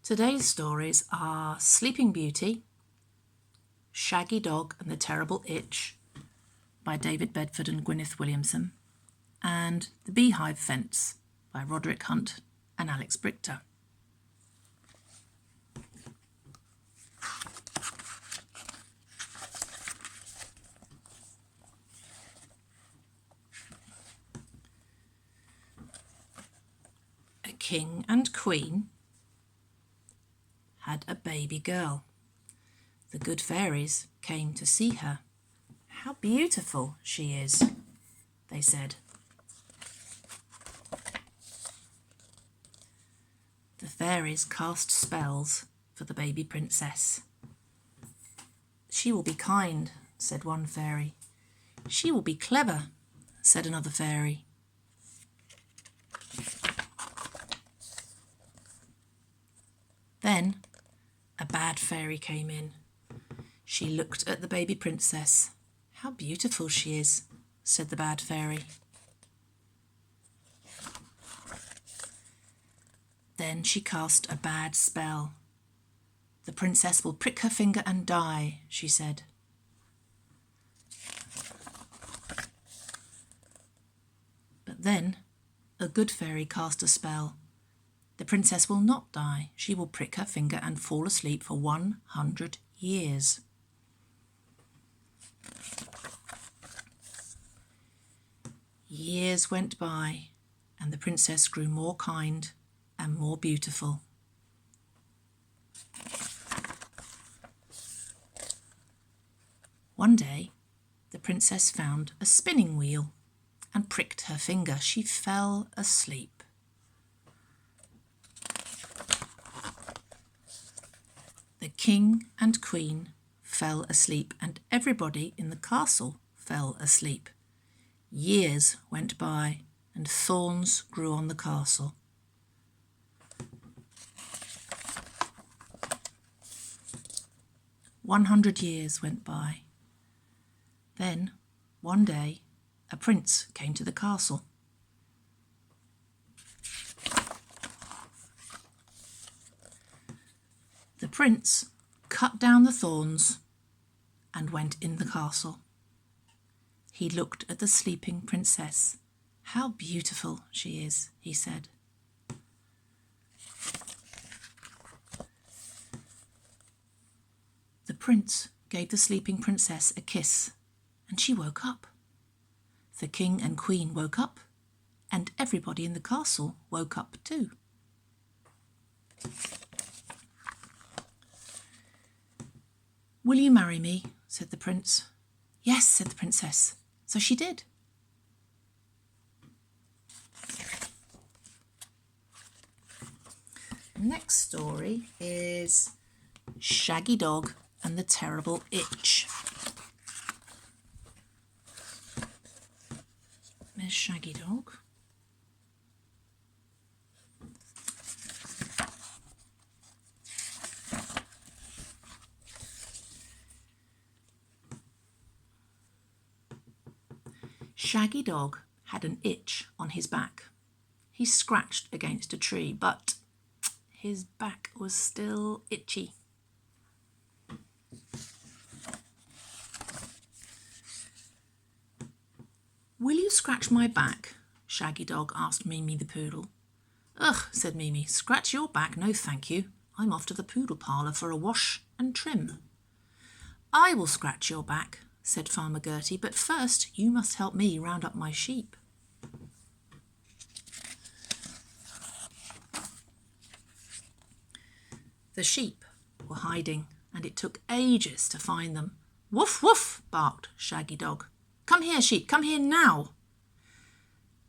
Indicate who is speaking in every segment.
Speaker 1: Today's stories are Sleeping Beauty, Shaggy Dog and the Terrible Itch by David Bedford and Gwyneth Williamson, and The Beehive Fence by Roderick Hunt and Alex Brichter. A king and queen had a baby girl. The good fairies came to see her. "How beautiful she is," they said. The fairies cast spells for the baby princess. "She will be kind," said one fairy. "She will be clever," said another fairy. Then a bad fairy came in. She looked at the baby princess. "How beautiful she is," said the bad fairy. Then she cast a bad spell. "The princess will prick her finger and die," she said. But then a good fairy cast a spell. "The princess will not die. She will prick her finger and fall asleep for 100 years. Years went by, and the princess grew more kind and more beautiful. One day, the princess found a spinning wheel and pricked her finger. She fell asleep. The king and queen fell asleep, and everybody in the castle fell asleep. Years went by, and thorns grew on the castle. "100 years went by. Then, one day, a prince came to the castle. The prince cut down the thorns and went in the castle. He looked at the sleeping princess. "How beautiful she is," he said. The prince gave the sleeping princess a kiss, and she woke up. The king and queen woke up, and everybody in the castle woke up too. "Will you marry me?" said the prince. "Yes," said the princess. So she did. The next story is Shaggy Dog and the Terrible Itch. There's Shaggy Dog. Shaggy Dog had an itch on his back. He scratched against a tree, but his back was still itchy. "Will you scratch my back?" Shaggy Dog asked Mimi the poodle. "Ugh," said Mimi, "scratch your back? No, thank you. I'm off to the poodle parlour for a wash and trim." "I will scratch your back," said Farmer Gertie, "but first you must help me round up my sheep." The sheep were hiding, and it took ages to find them. "Woof, woof," barked Shaggy Dog. "Come here, sheep, come here now."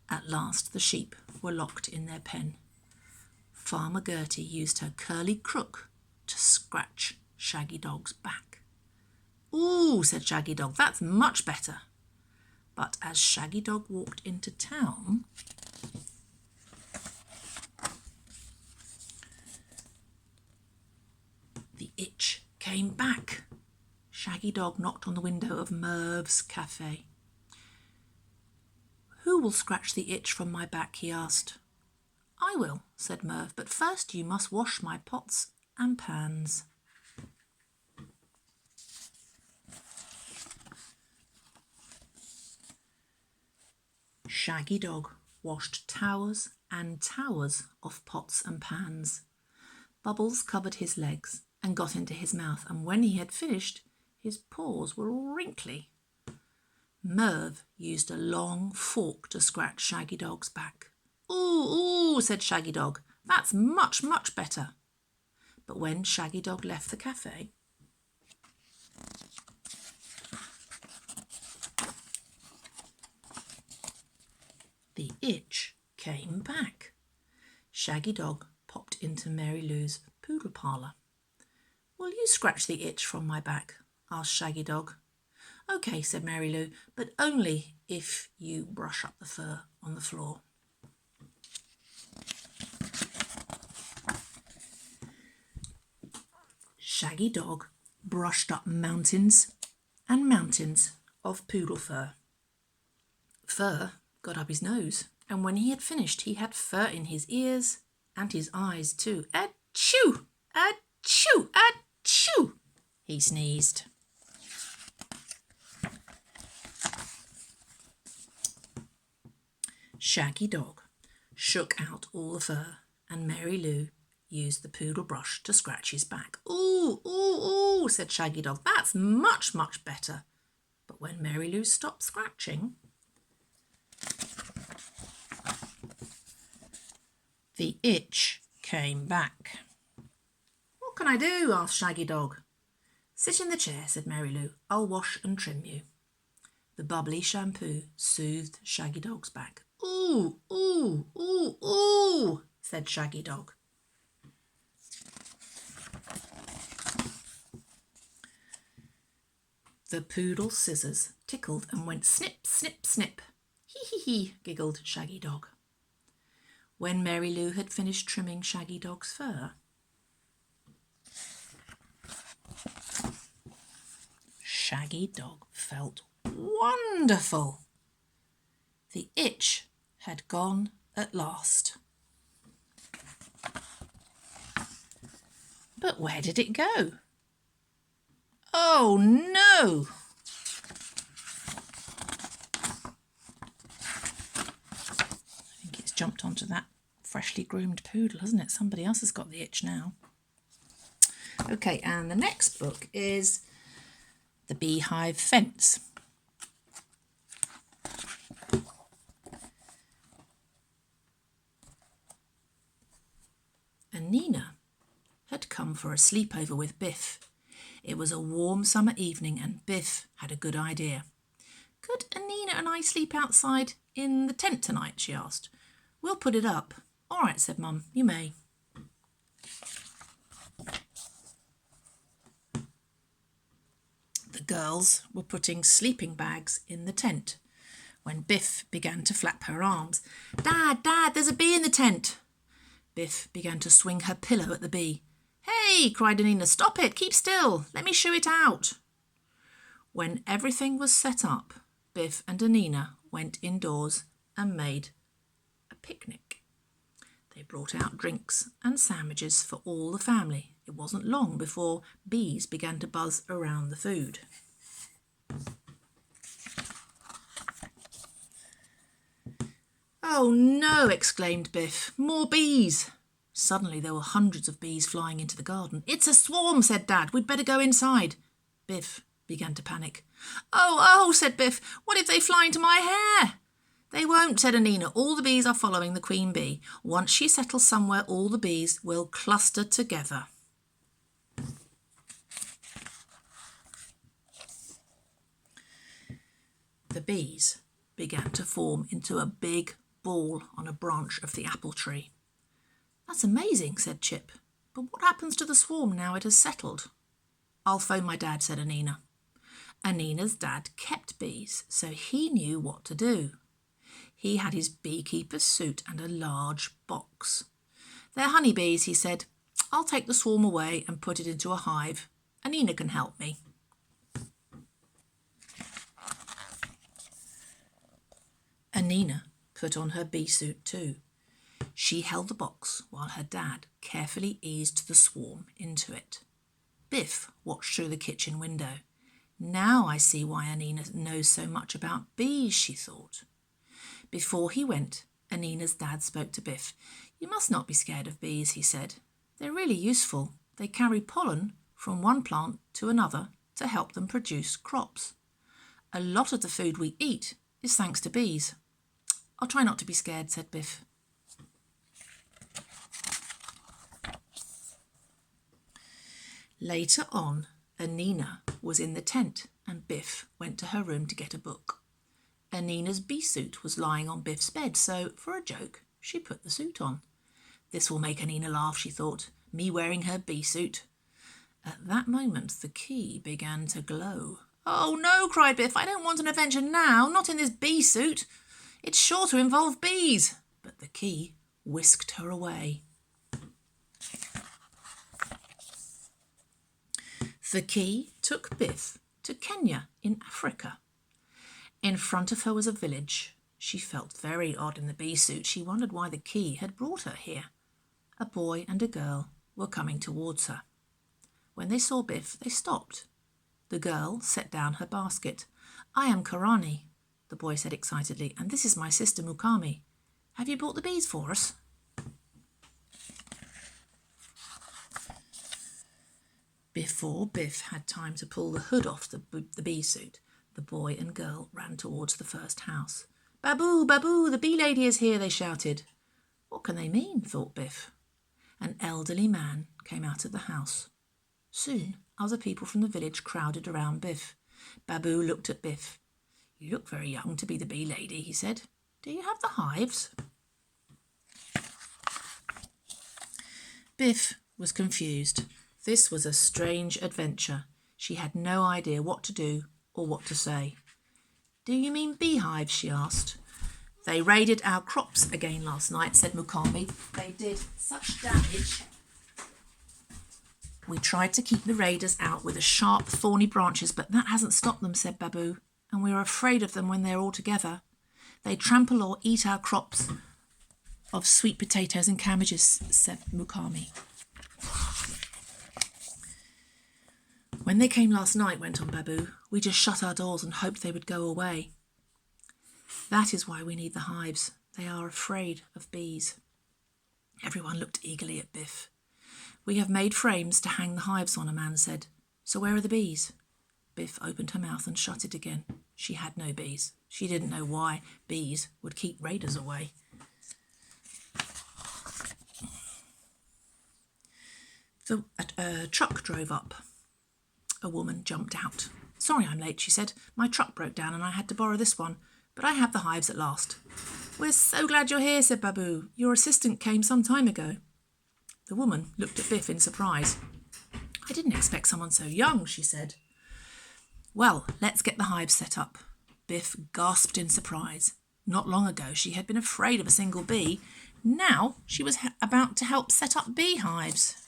Speaker 1: At last the sheep were locked in their pen. Farmer Gertie used her curly crook to scratch Shaggy Dog's back. "Ooh," said Shaggy Dog, "that's much better." But as Shaggy Dog walked into town, the itch came back. Shaggy Dog knocked on the window of Merv's cafe. "Who will scratch the itch from my back?" he asked. "I I will, said Merv, but first you must wash my pots and pans. Shaggy Dog washed towers and towers of pots and pans. Bubbles covered his legs and got into his mouth, and when he had finished, his paws were all wrinkly. Merv used a long fork to scratch Shaggy Dog's back. Ooh, ooh, said Shaggy Dog, that's much, much better. But when Shaggy Dog left the cafe, the itch came back. Shaggy Dog popped into Mary Lou's poodle parlour. Will you scratch the itch from my back? Asked Shaggy Dog. OK, said Mary Lou, but only if you brush up the fur on the floor. Shaggy Dog brushed up mountains and mountains of poodle fur. Fur got up his nose, and when he had finished, he had fur in his ears and his eyes too. Achoo! Achoo! Achoo! He sneezed. Shaggy Dog shook out all the fur, and Mary Lou used the poodle brush to scratch his back. Ooh, ooh, ooh, said Shaggy Dog, that's much, much better. But when Mary Lou stopped scratching, the itch came back. What can I do? Asked Shaggy Dog. Sit in the chair, said Mary Lou. I'll wash and trim you. The bubbly shampoo soothed Shaggy Dog's back. Ooh, ooh, ooh, ooh, said Shaggy Dog. The poodle scissors tickled and went snip, snip, snip. Hee hee hee, giggled Shaggy Dog. When Mary Lou had finished trimming Shaggy Dog's fur, Shaggy Dog felt wonderful. The itch had gone at last. But where did it go? Oh no! I think it's jumped onto that freshly groomed poodle, hasn't it? Somebody else has got the itch now. Okay, and the next book is The Beehive Fence. And Nina had come for a sleepover with Biff. It was a warm summer evening and Biff had a good idea. Could Anina and I sleep outside in the tent tonight? She asked. We'll put it up. All right, said Mum, you may. The girls were putting sleeping bags in the tent when Biff began to flap her arms. Dad, Dad, there's a bee in the tent. Biff began to swing her pillow at the bee. Hey, cried Anina, stop it, keep still, let me shoo it out. When everything was set up, Biff and Anina went indoors and made a picnic. They brought out drinks and sandwiches for all the family. It wasn't long before bees began to buzz around the food. Oh no, exclaimed Biff, more bees. Suddenly there were hundreds of bees flying into the garden. It's a swarm, said Dad. We'd better go inside. Biff began to panic. Oh, said Biff. What if they fly into my hair? They won't, said Anina. All the bees are following the queen bee. Once she settles somewhere, all the bees will cluster together. The bees began to form into a big ball on a branch of the apple tree. That's amazing, said Chip. But what happens to the swarm now it has settled? I'll phone my dad, said Anina. Anina's dad kept bees, so he knew what to do. He had his beekeeper's suit and a large box. They're honeybees, he said. I'll take the swarm away and put it into a hive. Anina can help me. Anina put on her bee suit too. She held the box while her dad carefully eased the swarm into it. Biff watched through the kitchen window. Now I see why Anina knows so much about bees, she thought. Before he went, Anina's dad spoke to Biff. You must not be scared of bees, he said. They're really useful. They carry pollen from one plant to another to help them produce crops. A lot of the food we eat is thanks to bees. I'll try not to be scared, said Biff. Later on, Anina was in the tent and Biff went to her room to get a book. Anina's bee suit was lying on Biff's bed, so for a joke, she put the suit on. This will make Anina laugh, she thought, me wearing her bee suit. At that moment, the key began to glow. Oh no, cried Biff, I don't want an adventure now, not in this bee suit. It's sure to involve bees. But the key whisked her away. The key took Biff to Kenya in Africa. In front of her was a village. She felt very odd in the bee suit. She wondered why the key had brought her here. A boy and a girl were coming towards her. When they saw Biff, they stopped. The girl set down her basket. I am Karani, the boy said excitedly, and this is my sister Mukami. Have you brought the bees for us? Before Biff had time to pull the hood off the bee suit, the boy and girl ran towards the first house. Babu, Babu, the bee lady is here, they shouted. What can they mean, thought Biff. An elderly man came out of the house. Soon, other people from the village crowded around Biff. Babu looked at Biff. You look very young to be the bee lady, he said. Do you have the hives? Biff was confused. This was a strange adventure. She had no idea what to do or what to say. Do you mean beehives? She asked. They raided our crops again last night, said Mukami. They did such damage. We tried to keep the raiders out with the sharp, thorny branches, but that hasn't stopped them, said Babu, and we are afraid of them when they're all together. They trample or eat our crops of sweet potatoes and cabbages, said Mukami. When they came last night, went on Babu, we just shut our doors and hoped they would go away. That is why we need the hives. They are afraid of bees. Everyone looked eagerly at Biff. We have made frames to hang the hives on, a man said. So where are the bees? Biff opened her mouth and shut it again. She had no bees. She didn't know why bees would keep raiders away. The truck drove up. A woman jumped out. Sorry I'm late, she said. My truck broke down and I had to borrow this one, but I have the hives at last. We're so glad you're here, said Babu. Your assistant came some time ago. The woman looked at Biff in surprise. I didn't expect someone so young, she said. Well, let's get the hives set up. Biff gasped in surprise. Not long ago she had been afraid of a single bee. Now she was about to help set up beehives.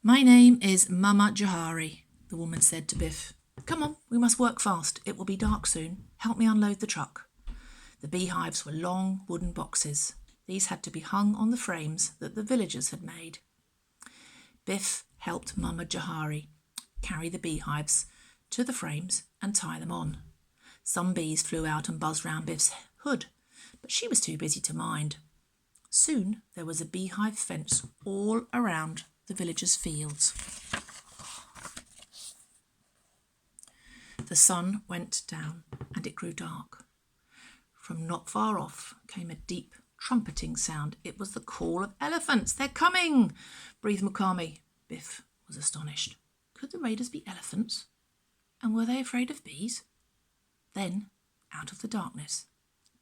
Speaker 1: My name is Mama Jahari, the woman said to Biff. Come on, we must work fast. It will be dark soon. Help me unload the truck. The beehives were long wooden boxes. These had to be hung on the frames that the villagers had made. Biff helped Mama Jahari carry the beehives to the frames and tie them on. Some bees flew out and buzzed round Biff's hood, but she was too busy to mind. Soon there was a beehive fence all around the villagers' fields. The sun went down and it grew dark. From not far off came a deep trumpeting sound. It was the call of elephants. They're coming, breathed Mukami. Biff was astonished. Could the raiders be elephants? And were they afraid of bees? Then, out of the darkness,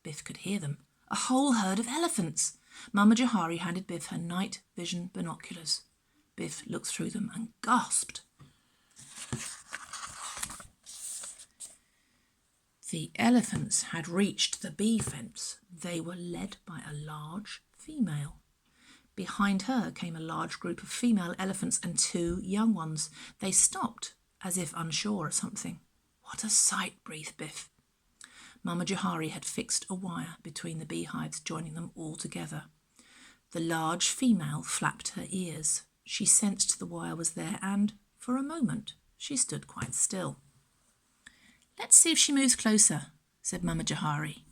Speaker 1: Biff could hear them. A whole herd of elephants. Mama Jahari handed Biff her night vision binoculars. Biff looked through them and gasped. The elephants had reached the bee fence. They were led by a large female. Behind her came a large group of female elephants and 2 young ones. They stopped, as if unsure of something. What a sight, breathed Biff. Mama Johari had fixed a wire between the beehives, joining them all together. The large female flapped her ears. She sensed the wire was there and, for a moment, she stood quite still. "Let's see if she moves closer," said Mama Johari.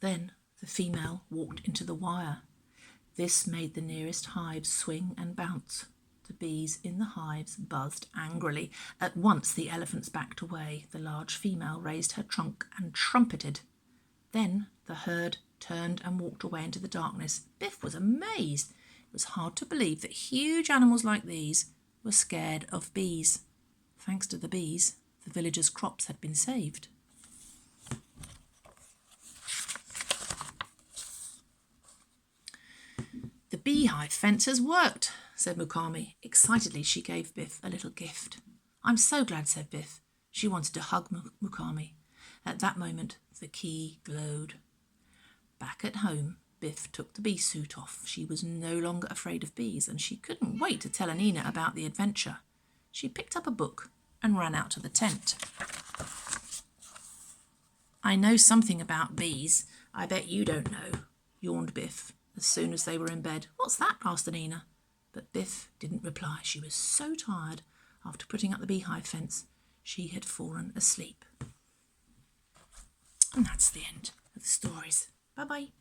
Speaker 1: Then the female walked into the wire. This made the nearest hives swing and bounce. The bees in the hives buzzed angrily. At once the elephants backed away. The large female raised her trunk and trumpeted. Then the herd turned and walked away into the darkness. Biff was amazed. It was hard to believe that huge animals like these were scared of bees. Thanks to the bees, the villagers' crops had been saved. "The beehive fence has worked," said Mukami. Excitedly, she gave Biff a little gift. "I'm so glad," said Biff. She wanted to hug Mukami. At that moment, the key glowed. Back at home, Biff took the bee suit off. She was no longer afraid of bees, and she couldn't wait to tell Anina about the adventure. She picked up a book and ran out to the tent. "I know something about bees. I bet you don't know," yawned Biff as soon as they were in bed. "What's that?" asked Anina. But Biff didn't reply. She was so tired after putting up the beehive fence. She had fallen asleep. And that's the end of the stories. Bye-bye.